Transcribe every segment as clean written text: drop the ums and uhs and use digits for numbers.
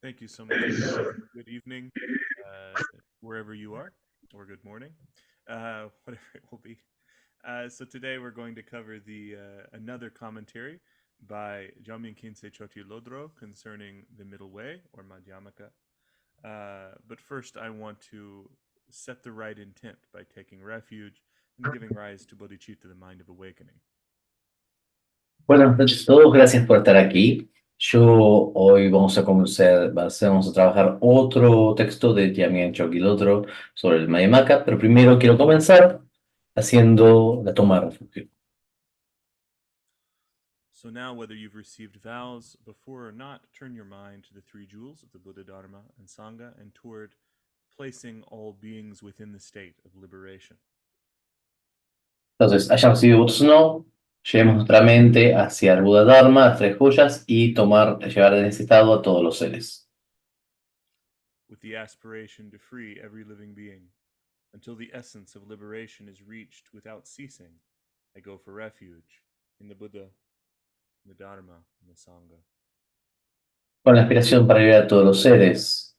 Thank you so much. Good evening, wherever you are, or good morning, whatever it will be. So today we're going to cover the another commentary by Jamyen Khyentse Choti Lodro concerning the middle way or Madhyamaka. But first, I want to set the right intent by taking refuge and giving rise to bodhicitta, the mind of awakening. Buenas noches a todos, gracias por estar aquí. Hoy vamos a trabajar otro texto de Jamyen Choki Lodro sobre el Madhyamaka, pero primero quiero comenzar haciendo la toma de refugio. So now, whether you've received vows before or not, turn your mind to the three jewels of the Buddha, Dharma, and Sangha and toward placing all beings within the state of liberation. Entonces, hayan recibido votos o no, llevemos nuestra mente hacia el Buda Dharma, las tres joyas, y llevar en ese estado a todos los seres. With the aspiration to free every living being, until the essence of liberation is reached without ceasing, I go for refuge in the Buddha, in the Dharma, and the Sangha. Con la aspiración para liberar a todos los seres,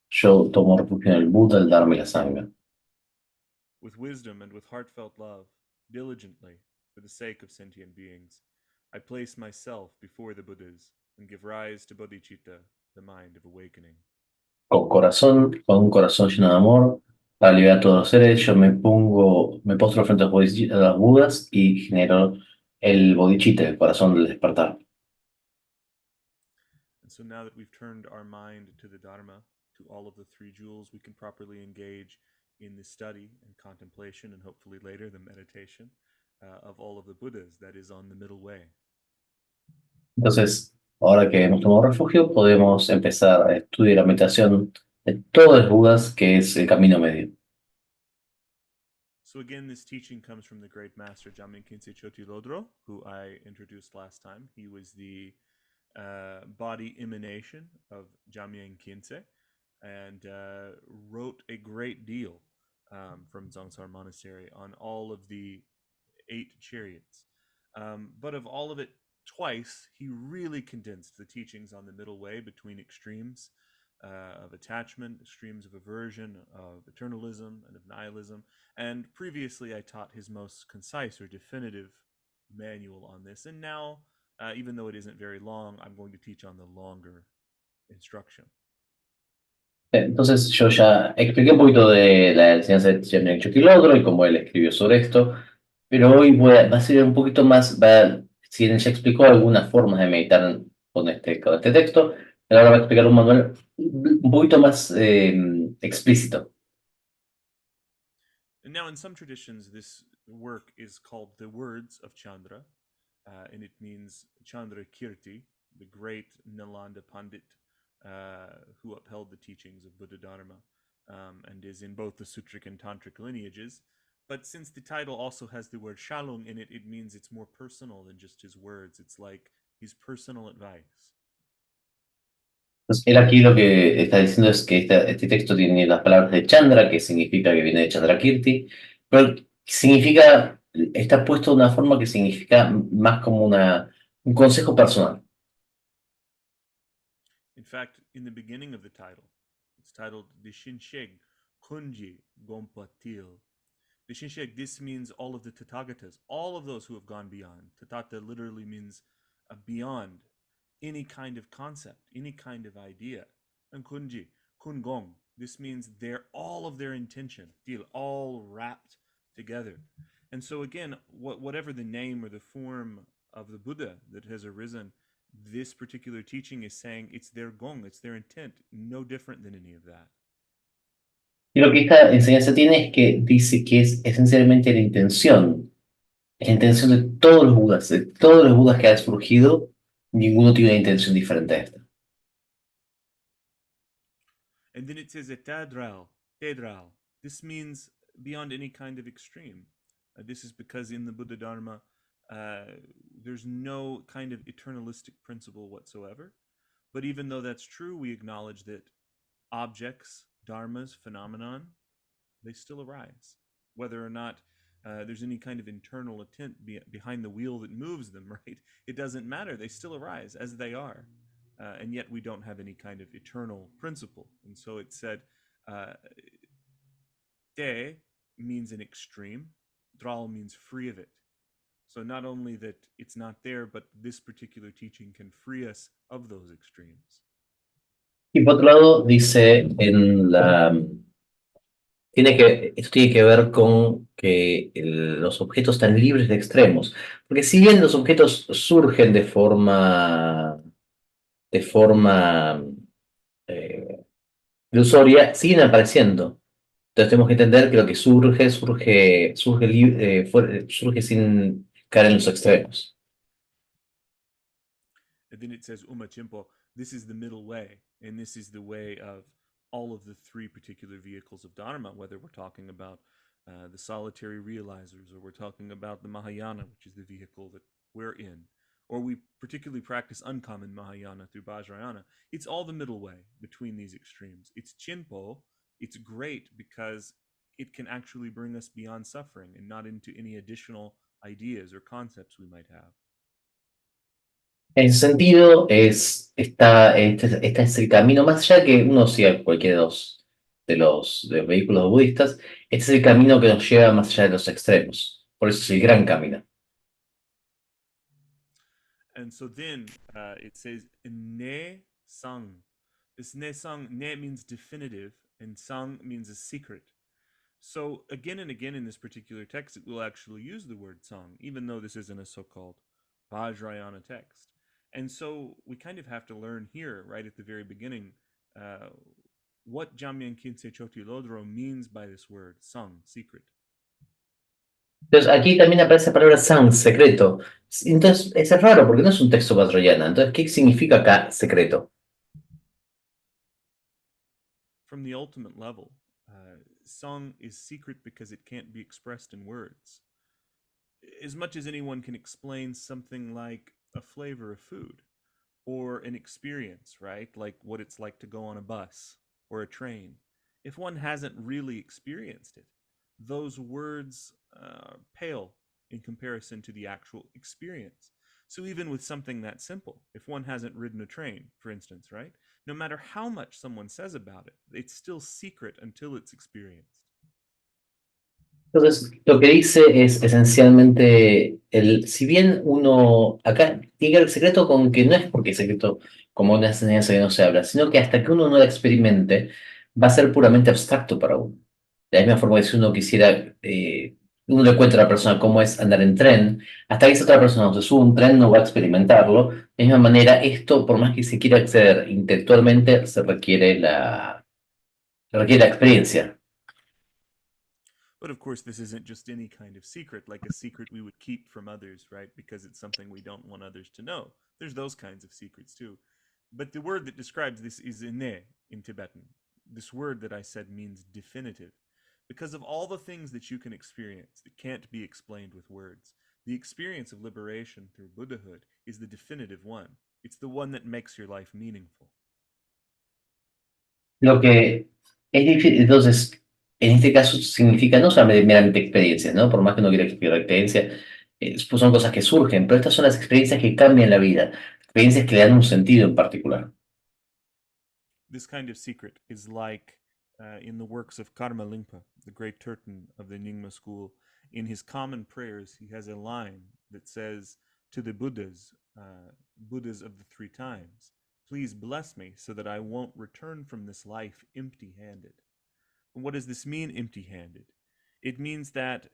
yo tomo refugio en el Buda, el Dharma y la Sangha. With wisdom and with heartfelt love, diligently, for the sake of sentient beings, I place myself before the Buddhas and give rise to bodhicitta, the mind of awakening. Con un corazón lleno de amor, para liberar a todos los seres, me postro frente a los Budas y genero el bodhicitta, el corazón del despertar. And so now that we've turned our mind to the Dharma, to all of the three jewels, we can properly engage in the study and contemplation, and hopefully later the meditation of all of the Buddhas, that is on the middle way. Entonces, ahora que hemos tomado refugio, podemos empezar a estudiar la meditación de todos los Budas, que es el camino medio. So again, this teaching comes from the great master Jamyen Khyentse Choti Lodro, who I introduced last time. He was the body emanation of Jamyen Khyentse and wrote a great deal from Dzongsar Monastery on all of the 8 chariots. But of all of it, twice he really condensed the teachings on the middle way between extremes of attachment, extremes of aversion, of eternalism, and of nihilism. And previously, I taught his most concise or definitive manual on this. And now, even though it isn't very long, I'm going to teach on the longer instruction. Entonces, yo ya expliqué un poquito de la enseñanza de Jamyen Choki Lodro y cómo él escribió sobre esto, pero hoy va a ser un poquito más, si él ya explicó algunas formas de meditar con este texto, él ahora va a explicar un manual un poquito más explícito. And now, in some traditions, this work is called the Words of Chandra, and it means Chandra Kirti, the great Nalanda Pandit who upheld the teachings of Buddha Dharma, and is in both the Sutric and Tantric lineages. But since the title also has the word Shalung in it, it means it's more personal than just his words. It's like his personal advice. Entonces, él aquí lo que está diciendo es que este texto tiene las palabras de Chandra, que significa que viene de Chandrakirti, pero está puesto de una forma que significa más como un consejo personal. In fact, in the beginning of the title, it's titled Dishinsheg Kunji Gompatil. Dishinsheg, this means all of the Tathagatas, all of those who have gone beyond. Tathata literally means beyond any kind of concept, any kind of idea. And Kunji, Kungong, this means all of their intention, all wrapped together. And so again, whatever the name or the form of the Buddha that has arisen, this particular teaching is saying it's their gong, it's their intent, no different than any of that. Y lo que esta enseñanza tiene es que dice que es esencialmente la intención de todos los Budas que han surgido, ninguno tiene una intención diferente a esta. And then it says etadral, tedral. This means beyond any kind of extreme. This is because in the Buddha Dharma, there's no kind of eternalistic principle whatsoever. But even though that's true, we acknowledge that objects, dharmas, phenomenon, they still arise. Whether or not there's any kind of internal intent behind the wheel that moves them, right? It doesn't matter. They still arise as they are. and yet we don't have any kind of eternal principle. And so it said, uh, te means an extreme, dral means free of it. So not only that it's not there, but this particular teaching can free us of those extremes. Y por otro lado, dice en la... esto tiene que ver con que los objetos están libres de extremos. Porque si bien los objetos surgen de forma eh, ilusoria, siguen apareciendo. Entonces tenemos que entender que lo que surge sin caer en los extremos. And then it says Uma Chimpo, this is the middle way, and this is the way of all of the three particular vehicles of Dharma, whether we're talking about the solitary realizers, or we're talking about the Mahayana, which is the vehicle that we're in, or we particularly practice uncommon Mahayana through Vajrayana. It's all the middle way between these extremes. It's Chinpo, it's great because it can actually bring us beyond suffering and not into any additional ideas or concepts we might have. En ese sentido, este es el camino, más allá de que uno siga cualquiera de los vehículos budistas, este es el camino que nos lleva más allá de los extremos. Por eso es el gran camino. And so then it says ne sang. This ne sang, ne means definitive, and sang means a secret. So again and again in this particular text, it will actually use the word sang, even though this isn't a so-called Vajrayana text. And so we kind of have to learn here, right at the very beginning, what Jamyang Khyentse Choti Lodro means by this word, sang, secret. Entonces, aquí también aparece la palabra san, secreto. Entonces, es raro porque no es un texto Vajrayana. Entonces, ¿qué significa acá secreto? From the ultimate level, sang is secret because it can't be expressed in words. As much as anyone can explain something like a flavor of food or an experience, right? Like what it's like to go on a bus or a train. If one hasn't really experienced it, those words pale in comparison to the actual experience. So even with something that simple, if one hasn't ridden a train, for instance, right? No matter how much someone says about it, it's still secret until it's experienced. Entonces, lo que dice es esencialmente, si bien uno, acá tiene que ver secreto con que no es porque es secreto como una enseñanza que no se habla, sino que hasta que uno no la experimente, va a ser puramente abstracto para uno. De la misma forma que si uno quisiera, uno le cuenta a la persona cómo es andar en tren, hasta que esa otra persona no se sube a un tren no va a experimentarlo. De la misma manera, esto, por más que se quiera acceder intelectualmente, se requiere la experiencia. But of course, this isn't just any kind of secret, like a secret we would keep from others, right? Because it's something we don't want others to know. There's those kinds of secrets too. But the word that describes this is ine in Tibetan. This word that I said means definitive. Because of all the things that you can experience that can't be explained with words, the experience of liberation through Buddhahood is the definitive one. It's the one that makes your life meaningful. Lo que es difícil, entonces, en este caso significa no solamente meramente experiencias, ¿no? Por más que uno quiera explicar experiencia, pues son cosas que surgen, pero estas son las experiencias que cambian la vida, experiencias que le dan un sentido en particular. This kind of secret is like in the works of Karma Lingpa, the great Turton of the Nyingma school. In his common prayers, he has a line that says to the Buddhas, Buddhas of the three times, please bless me so that I won't return from this life empty handed. And what does this mean, empty handed? It means that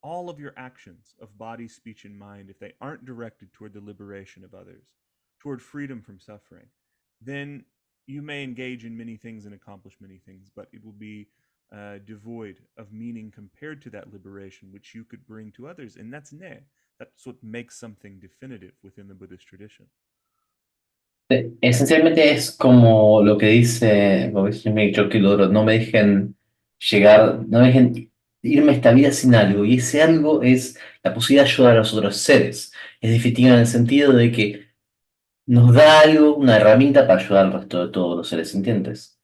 all of your actions of body, speech, and mind, if they aren't directed toward the liberation of others, toward freedom from suffering, then you may engage in many things and accomplish many things, but it will be devoid of meaning compared to that liberation which you could bring to others. And that's ne. That's what makes something definitive within the Buddhist tradition. Esencialmente es como lo que dice, Choki Loro, no me dejen llegar, no me dejen irme esta vida sin algo, y ese algo es la posibilidad de ayudar a los otros seres. Es definitiva en el sentido de que nos da algo, una herramienta para ayudar al resto de todos los seres sintientes.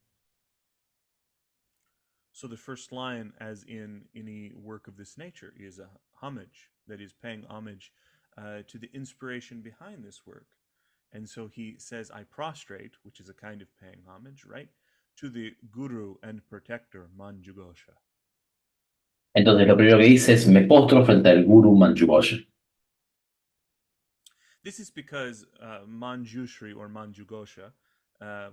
So the first line, as in any work of this nature, is a homage, that is paying homage to the inspiration behind this work. And so he says, I prostrate, which is a kind of paying homage, right, to the guru and protector Manjughosha. Entonces lo primero que dice es, me postro frente al guru Manjughosha. This is because Manjushri or Manjughosha,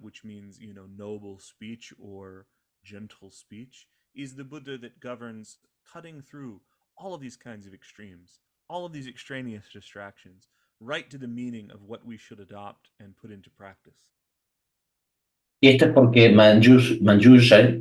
which means, noble speech or gentle speech, is the Buddha that governs cutting through all of these kinds of extremes, all of these extraneous distractions, right to the meaning of what we should adopt and put into practice. Y esto es porque Manjushri, Manjughosha